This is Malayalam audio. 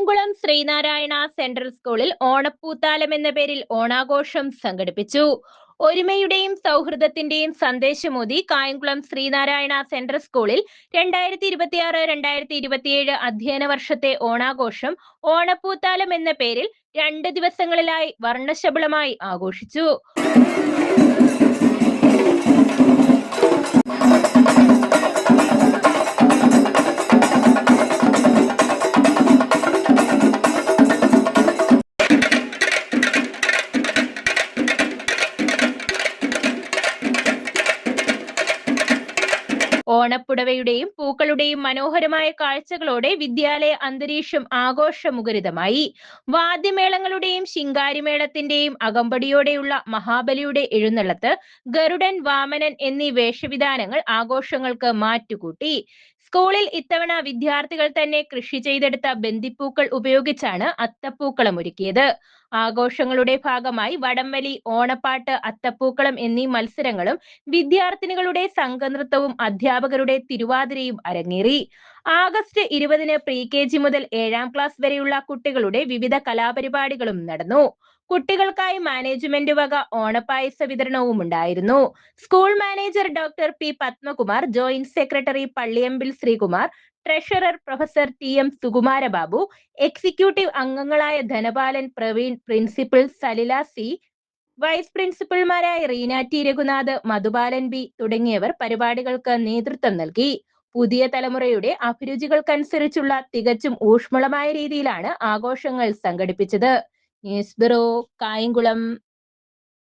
കായംകുളം ശ്രീനാരായണ സെൻട്രൽ സ്കൂളിൽ ഓണപ്പൂത്താലം എന്ന പേരിൽ ഓണാഘോഷം സംഘടിപ്പിച്ചു. ഒരുമയുടെയും സൗഹൃദത്തിന്റെയും സന്ദേശമോതി കായംകുളം ശ്രീനാരായണ സെൻട്രൽ സ്കൂളിൽ 2026-2027 അധ്യയന വർഷത്തെ ഓണാഘോഷം ഓണപ്പൂത്താലം എന്ന പേരിൽ 2 ദിവസങ്ങളിലായി വർണ്ണശബളമായി ആഘോഷിച്ചു. ഓണപ്പുടവയുടെയും പൂക്കളുടെയും മനോഹരമായ കാഴ്ചകളോടെ വിദ്യാലയ അന്തരീക്ഷം ആഘോഷമുഖരിതമായി. വാദ്യമേളങ്ങളുടെയും ശിങ്കാരിമേളത്തിന്റെയും അകമ്പടിയോടെയുള്ള മഹാബലിയുടെ എഴുന്നള്ളത്ത്, ഗരുഡൻ, വാമനൻ എന്നീ വേഷവിധാനങ്ങൾ ആഘോഷങ്ങൾക്ക് മാറ്റുകൂട്ടി. സ്കൂളിൽ ഇത്തവണ വിദ്യാർത്ഥികൾ തന്നെ കൃഷി ചെയ്തെടുത്ത ബന്ദിപ്പൂക്കൾ ഉപയോഗിച്ചാണ് അത്തപ്പൂക്കളം ഒരുക്കിയത്. ആഘോഷങ്ങളുടെ ഭാഗമായി വടംവലി, ഓണപ്പാട്ട്, അത്തപ്പൂക്കളം എന്നീ മത്സരങ്ങളും വിദ്യാർത്ഥിനികളുടെ സംഘനൃത്തവും അധ്യാപകരുടെ തിരുവാതിരയും അരങ്ങേറി. ആഗസ്റ്റ് 20-ന് പ്രീ-KG മുതൽ 7ാം ക്ലാസ് വരെയുള്ള കുട്ടികളുടെ വിവിധ കലാപരിപാടികളും നടന്നു. കുട്ടികൾക്കായി മാനേജ്മെന്റ് വക ഓണപ്പായസ വിതരണവും ഉണ്ടായിരുന്നു. School manager doctor P Padmakumar, joint secretary Palliyambil Sreekumar, treasurer professor TM Sukumarababu, executive അംഗങ്ങളായ Dhanapalan, Praveen, principal Salila C, vice പ്രിൻസിപ്പൽമാരായ റീന T രഘുനാഥ്, മധുബാലൻ B തുടങ്ങിയവർ പരിപാടികൾക്ക് നേതൃത്വം നൽകി. പുതിയ തലമുറയുടെ അഭിരുചികൾക്കനുസരിച്ചുള്ള തികച്ചും ഊഷ്മളമായ രീതിയിലാണ് ആഘോഷങ്ങൾ സംഘടിപ്പിച്ചത്. News bureau, Kayamkulam.